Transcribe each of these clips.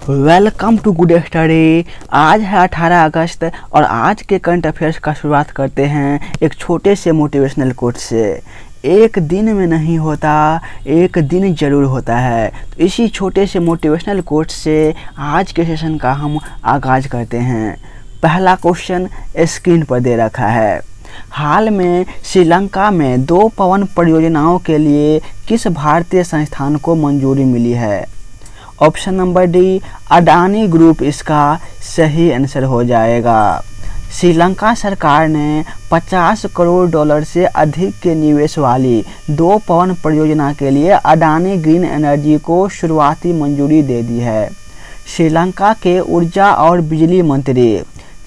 Welcome to good study. आज है 18 अगस्त और आज के करंट अफेयर्स का शुरुआत करते हैं एक छोटे से मोटिवेशनल कोट से। एक दिन में नहीं होता, एक दिन ज़रूर होता है। तो इसी छोटे से मोटिवेशनल कोट से आज के सेशन का हम आगाज़ करते हैं। पहला क्वेश्चन स्क्रीन पर दे रखा है। हाल में श्रीलंका में 2 पवन परियोजनाओं के लिए किस भारतीय संस्थान को मंजूरी मिली है? Option number D, Adani group इसका सही आंसर हो जाएगा। श्रीलंका सरकार ने 50 करोड़ डॉलर से अधिक के निवेश वाली 2 पवन परियोजना के लिए अडानी ग्रीन एनर्जी को शुरुआती मंजूरी दे दी है। श्रीलंका के ऊर्जा और बिजली मंत्री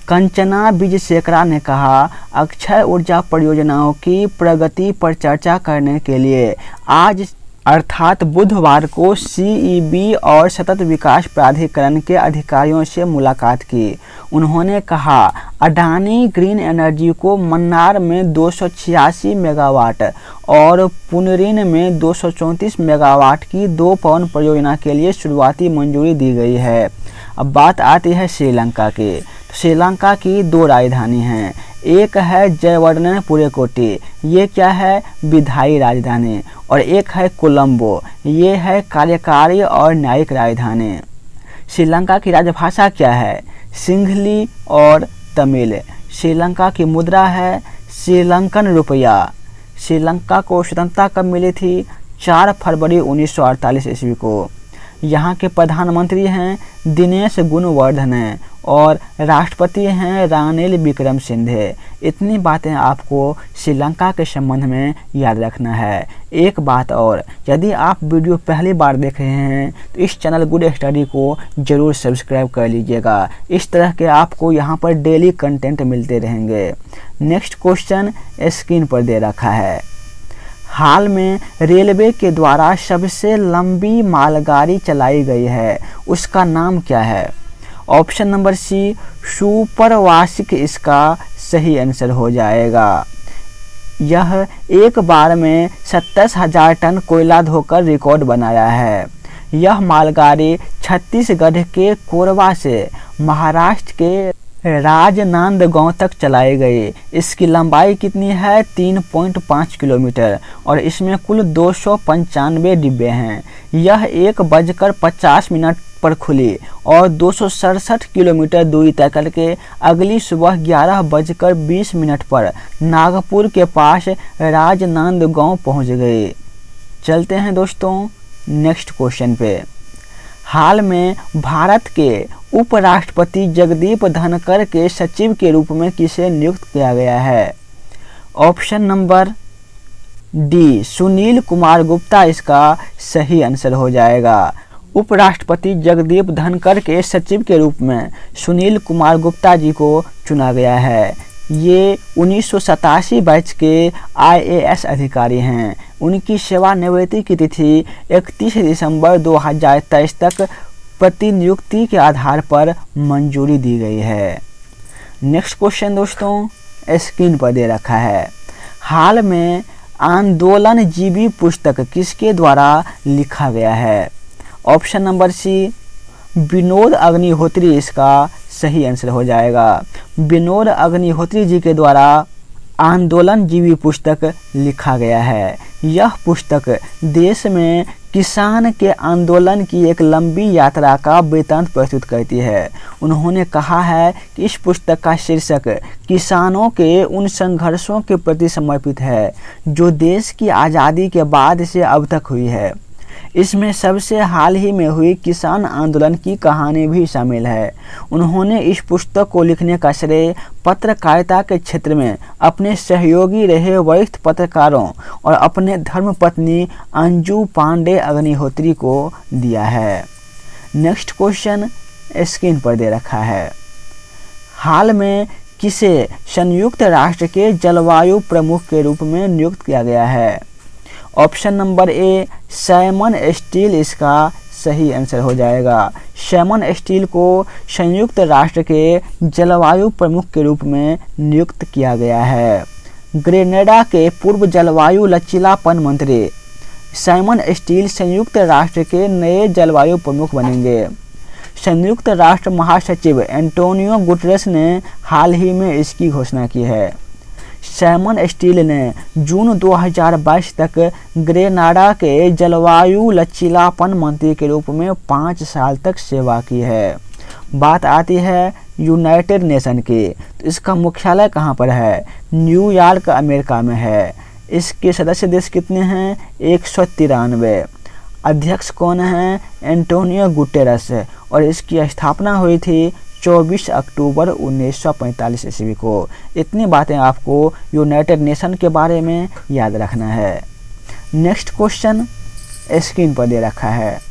कंचना विजयशेखरा ने कहा, अक्षय ऊर्जा परियोजनाओं की प्रगति पर चर्चा करने के लिए आज अर्थात बुधवार को सीईबी और सतत विकास प्राधिकरण के अधिकारियों से मुलाकात की। उन्होंने कहा, अडानी ग्रीन एनर्जी को मन्नार में 286 मेगावाट और पुनरिन में 234 मेगावाट की 2 पवन परियोजना के लिए शुरुआती मंजूरी दी गई है। अब बात आती है श्रीलंका की। श्रीलंका की 2 राजधानी हैं। एक है जयवर्धनेपुरकोट्टी, ये क्या है, विधायी राजधानी, और एक है कोलंबो, ये है कार्यकारी और न्यायिक राजधानी। श्रीलंका की राजभाषा क्या है? सिंहली और तमिल। श्रीलंका की मुद्रा है श्रीलंकन रुपया। श्रीलंका को स्वतंत्रता कब मिली थी? 4 फरवरी 1948 ईस्वी को। यहाँ के प्रधानमंत्री हैं दिनेश गुणवर्धने और राष्ट्रपति हैं रानिल विक्रमसिंघे। इतनी बातें आपको श्रीलंका के संबंध में याद रखना है। एक बात और, यदि आप वीडियो पहली बार देख रहे हैं तो इस चैनल गुड स्टडी को ज़रूर सब्सक्राइब कर लीजिएगा। इस तरह के आपको यहाँ पर डेली कंटेंट मिलते रहेंगे। नेक्स्ट क्वेश्चन स्क्रीन पर दे रखा है। हाल में रेलवे के द्वारा सबसे लंबी मालगाड़ी चलाई गई है, उसका नाम क्या है? ऑप्शन नंबर सी, सुपरवासिक इसका सही आंसर हो जाएगा। यह एक बार में 27,000 टन कोयला ढोकर रिकॉर्ड बनाया है। यह मालगाड़ी छत्तीसगढ़ के कोरबा से महाराष्ट्र के राजनांदगांव तक चलाई गई। इसकी लंबाई कितनी है? 3.5 किलोमीटर और इसमें कुल 295 डिब्बे हैं। यह 1:50 पर खुली और 267 किलोमीटर दूरी तय करके अगली सुबह 11:20 पर नागपुर के पास राजनांदगांव पहुंच गई। चलते हैं दोस्तों नेक्स्ट क्वेश्चन पे। हाल में भारत के उपराष्ट्रपति जगदीप धनखड़ के सचिव के रूप में किसे नियुक्त किया गया है? Option number D, Sunil Kumar Gupta इसका सही आंसर हो जाएगा। उपराष्ट्रपति जगदीप धनखड़ के सचिव के रूप में सुनील कुमार गुप्ता जी को चुना गया है। ये 1987 बैच के IAS अधिकारी हैं। उनकी सेवानिवृत्ति की तिथि 31 दिसंबर 2023 तक प्रतिनियुक्ति के आधार पर मंजूरी दी गई है। नेक्स्ट क्वेश्चन दोस्तों स्क्रीन पर दे रखा है। हाल में आंदोलन जीवी पुस्तक किसके द्वारा लिखा गया है? Option number C, Vinod Agnihotri इसका सही आंसर हो जाएगा। विनोद अग्निहोत्री जी के द्वारा आंदोलन जीवी पुस्तक लिखा गया है। यह पुस्तक देश में किसान के आंदोलन की एक लंबी यात्रा का वृत्तांत प्रस्तुत करती है। उन्होंने कहा है कि इस पुस्तक का शीर्षक किसानों के उन संघर्षों के प्रति समर्पित है जो देश की आज़ादी के बाद से अब तक हुई है। इसमें सबसे हाल ही में हुई किसान आंदोलन की कहानी भी शामिल है। उन्होंने इस पुस्तक को लिखने का श्रेय पत्रकारिता के क्षेत्र में अपने सहयोगी रहे वरिष्ठ पत्रकारों और अपने धर्मपत्नी अंजू पांडे अग्निहोत्री को दिया है। नेक्स्ट क्वेश्चन स्क्रीन पर दे रखा है। हाल में किसे संयुक्त राष्ट्र के जलवायु प्रमुख के रूप में नियुक्त किया गया है? Option number A, Simon steel इसका सही आंसर हो जाएगा। सैमन स्टील को संयुक्त राष्ट्र के जलवायु प्रमुख के रूप में नियुक्त किया गया है। ग्रेनेडा के पूर्व जलवायु लचीलापन मंत्री सैमन स्टील संयुक्त राष्ट्र के नए जलवायु प्रमुख बनेंगे। संयुक्त राष्ट्र महासचिव एंटोनियो गुटेरेस ने हाल ही में इसकी घोषणा की है। सैमन स्टील ने जून 2022 तक ग्रेनाडा के जलवायु लचीलापन मंत्री के रूप में 5 साल तक सेवा की है। बात आती है यूनाइटेड नेशन की, तो इसका मुख्यालय कहाँ पर है? न्यूयॉर्क अमेरिका में है। इसके सदस्य देश कितने हैं? 193। अध्यक्ष कौन है? Antonio Guterres. और इसकी स्थापना हुई थी 24 अक्टूबर 1945 ईस्वी को। इतनी बातें आपको यूनाइटेड नेशन के बारे में याद रखना है। नेक्स्ट क्वेश्चन स्क्रीन पर दे रखा है।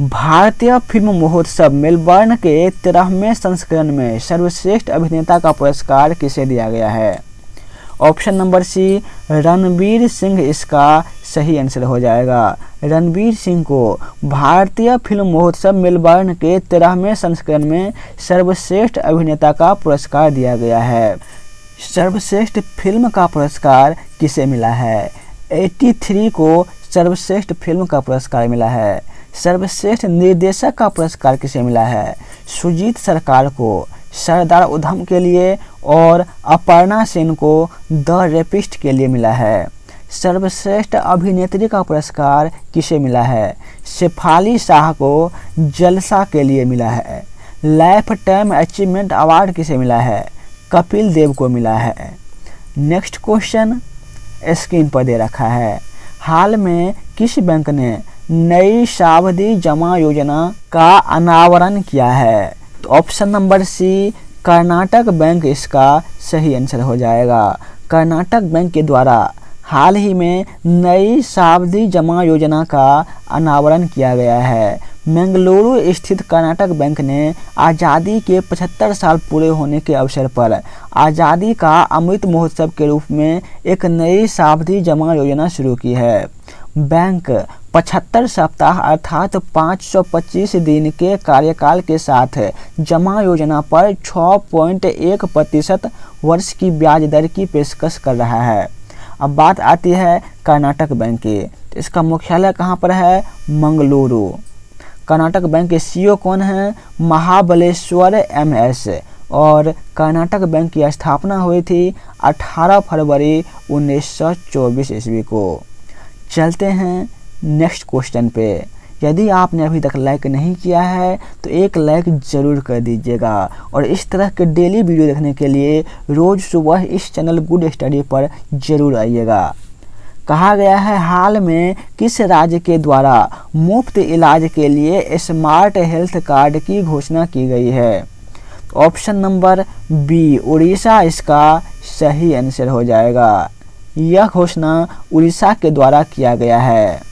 भारतीय फिल्म महोत्सव मेलबर्न के 13वें संस्करण में सर्वश्रेष्ठ अभिनेता का पुरस्कार किसे दिया गया है? Option number C, Ranveer Singh इसका सही आंसर हो जाएगा। रणवीर सिंह को भारतीय फिल्म महोत्सव मेलबर्न के 13वें संस्करण में सर्वश्रेष्ठ अभिनेता का पुरस्कार दिया गया है। सर्वश्रेष्ठ फिल्म का पुरस्कार किसे मिला है? 83 को सर्वश्रेष्ठ फिल्म का पुरस्कार मिला है। सर्वश्रेष्ठ निर्देशक का पुरस्कार किसे मिला है? सुजीत सरकार को सरदार उधम के लिए और अपर्णा सेन को द रेपिस्ट के लिए मिला है। सर्वश्रेष्ठ अभिनेत्री का पुरस्कार किसे मिला है? शेफाली शाह को जलसा के लिए मिला है। लाइफ टाइम अचीवमेंट अवार्ड किसे मिला है? कपिल देव को मिला है। नेक्स्ट क्वेश्चन स्क्रीन पर दे रखा है। हाल में किस बैंक ने नई सावधि जमा योजना का अनावरण किया है? तो option number C, Karnataka bank इसका सही आंसर हो जाएगा। कर्नाटक बैंक के द्वारा हाल ही में नई सावधि जमा योजना का अनावरण किया गया है। बेंगलुरु स्थित कर्नाटक बैंक ने आज़ादी के 75 साल पूरे होने के अवसर पर आज़ादी का अमृत महोत्सव के रूप में एक नई सावधि जमा योजना शुरू की है। बैंक 75 सप्ताह अर्थात 525 दिन के कार्यकाल के साथ जमा योजना पर 6.1% वर्ष की ब्याज दर की पेशकश कर रहा है। अब बात आती है कर्नाटक बैंक की। इसका मुख्यालय कहाँ पर है? मंगलुरु। कर्नाटक बैंक के सीईओ कौन है? महाबलेश्वर MS। और कर्नाटक बैंक की स्थापना हुई थी 18 फरवरी 1924 ईस्वी को। चलते हैं नेक्स्ट क्वेश्चन पे। यदि आपने अभी तक लाइक नहीं किया है तो एक लाइक ज़रूर कर दीजिएगा और इस तरह के डेली वीडियो देखने के लिए रोज़ सुबह इस चैनल गुड स्टडी पर ज़रूर आइएगा। कहा गया है हाल में किस राज्य के द्वारा मुफ्त इलाज के लिए स्मार्ट हेल्थ कार्ड की घोषणा की गई है? ऑप्शन नंबर बी, उड़ीसा इसका सही आंसर हो जाएगा। यह घोषणा उड़ीसा के द्वारा किया गया है।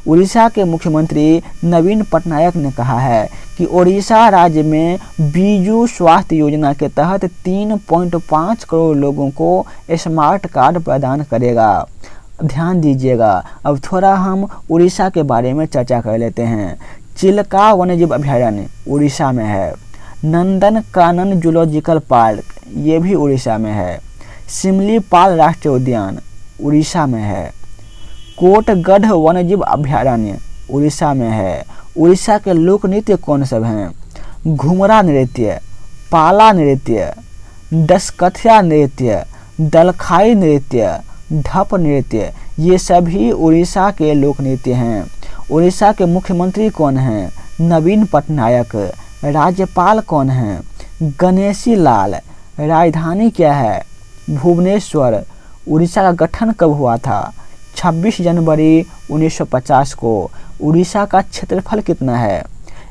उड़ीसा के मुख्यमंत्री नवीन पटनायक ने कहा है कि उड़ीसा राज्य में बीजू स्वास्थ्य योजना के तहत 3.5 करोड़ लोगों को स्मार्ट कार्ड प्रदान करेगा। ध्यान दीजिएगा, अब थोड़ा हम उड़ीसा के बारे में चर्चा कर लेते हैं। चिल्का वन्यजीव अभयारण्य उड़ीसा में है। नंदन कानन जूलॉजिकल पार्क ये भी उड़ीसा में है। सिमलीपाल राष्ट्रीय उद्यान उड़ीसा में है। कोटगढ़ वन्यजीव अभयारण्य उड़ीसा में है। उड़ीसा के लोक नृत्य कौन सब हैं? घुमरा नृत्य, पाला नृत्य, दशकथिया नृत्य, दलखाई नृत्य, ढप नृत्य, ये सभी उड़ीसा के लोक नृत्य हैं। उड़ीसा के मुख्यमंत्री कौन हैं? नवीन पटनायक। राज्यपाल कौन हैं? गणेशी लाल। राजधानी क्या है? भुवनेश्वर। उड़ीसा का गठन कब हुआ था? 26 जनवरी 1950 को। उड़ीसा का क्षेत्रफल कितना है?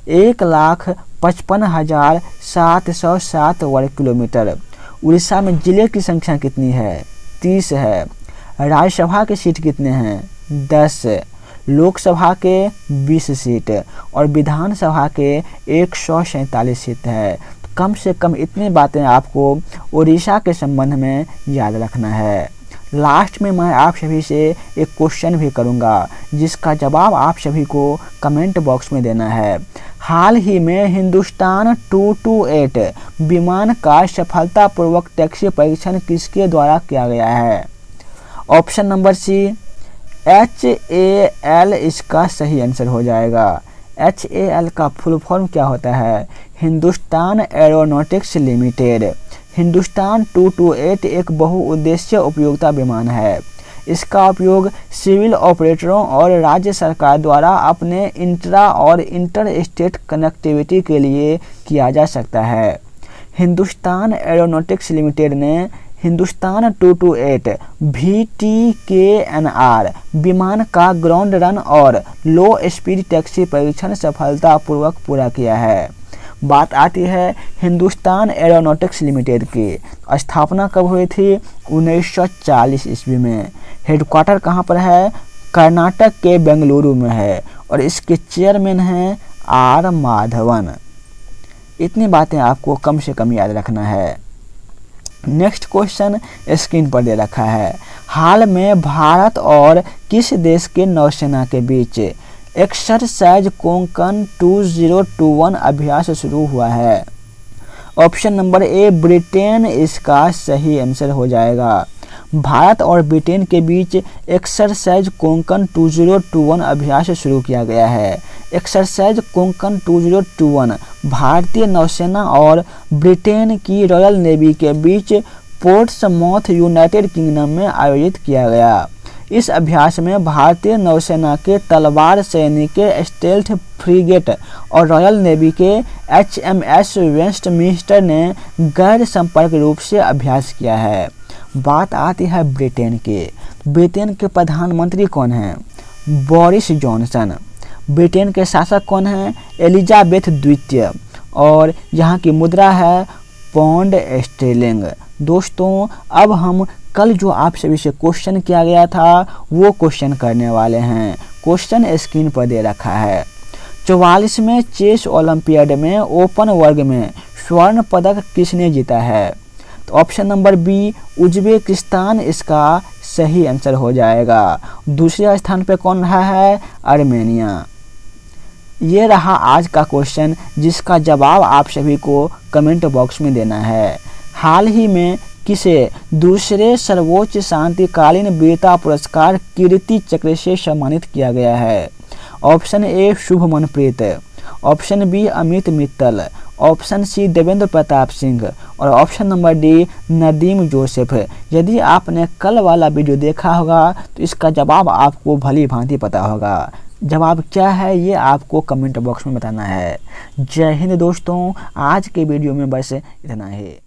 1,55,707 वर्ग किलोमीटर। उड़ीसा में जिले की संख्या कितनी है? 30 है। राज्यसभा के सीट कितने हैं? 10। लोकसभा के 20 सीट और विधानसभा के 147 सीट है। कम से कम इतनी बातें आपको उड़ीसा के संबंध में याद रखना है। लास्ट में मैं आप सभी से एक क्वेश्चन भी करूंगा जिसका जवाब आप सभी को कमेंट बॉक्स में देना है। हाल ही में हिंदुस्तान 228 विमान का सफलतापूर्वक टैक्सी परीक्षण किसके द्वारा किया गया है? ऑप्शन नंबर सी, HAL इसका सही आंसर हो जाएगा। HAL का फुल फॉर्म क्या होता है? Hindustan aeronautics limited. हिंदुस्तान 228 एक बहुउद्देश्य उपयोगिता विमान है। इसका उपयोग सिविल ऑपरेटरों और राज्य सरकार द्वारा अपने इंट्रा और इंटर स्टेट कनेक्टिविटी के लिए किया जा सकता है। हिंदुस्तान एरोनॉटिक्स लिमिटेड ने हिंदुस्तान 228 VTKNR विमान का ग्राउंड रन और लो स्पीड टैक्सी परीक्षण सफलतापूर्वक पूरा किया है। बात आती है हिंदुस्तान एरोनॉटिक्स लिमिटेड की। स्थापना कब हुई थी? 1940 ईस्वी में। हेडक्वार्टर कहाँ पर है? कर्नाटक के बेंगलुरु में है और इसके चेयरमैन हैं R माधवन। इतनी बातें आपको कम से कम याद रखना है। नेक्स्ट क्वेश्चन स्क्रीन पर दे रखा है। हाल में भारत और किस देश के नौसेना के बीच एक्सरसाइज कोंकण 2021 अभ्यास शुरू हुआ है? ऑप्शन नंबर ए ब्रिटेन इसका सही आंसर हो जाएगा। भारत और ब्रिटेन के बीच एक्सरसाइज कोंकण 2021 अभ्यास शुरू किया गया है। एक्सरसाइज कोंकण 2021 भारतीय नौसेना और ब्रिटेन की रॉयल नेवी के बीच पोर्ट्समाउथ यूनाइटेड किंगडम में आयोजित किया गया। इस अभ्यास में भारतीय नौसेना के तलवार सैनिक के स्टेल्थ फ्रिगेट और रॉयल नेवी के HMS वेस्टमिंस्टर ने गैर संपर्क रूप से अभ्यास किया है। बात आती है ब्रिटेन के। ब्रिटेन के प्रधानमंत्री कौन हैं? Boris Johnson. ब्रिटेन के शासक कौन हैं? एलिजाबेथ द्वितीय। और यहाँ की मुद्रा है पाउंड स्टर्लिंग। दोस्तों अब हम कल जो आप सभी से क्वेश्चन किया गया था वो क्वेश्चन करने वाले हैं। क्वेश्चन स्क्रीन पर दे रखा है। 44वें चेस ओलंपियाड में ओपन वर्ग में स्वर्ण पदक किसने जीता है? तो ऑप्शन नंबर बी उज्बेकिस्तान इसका सही आंसर हो जाएगा। दूसरे स्थान पे कौन रहा है? आर्मेनिया। ये रहा आज का क्वेश्चन जिसका जवाब आप सभी को कमेंट बॉक्स में देना है। हाल ही में किसे दूसरे सर्वोच्च शांतिकालीन वीरता पुरस्कार कीर्ति चक्र से सम्मानित किया गया है? Option A Shubhmanpreet, option B Amit Mittal, option C Devendra Pratap Singh और option number D Nadeem Joseph. यदि आपने कल वाला वीडियो देखा होगा तो इसका जवाब आपको भली भांति पता होगा। जवाब क्या है ये आपको कमेंट बॉक्स में बताना है। जय हिंद दोस्तों, आज के वीडियो में बस इतना ही।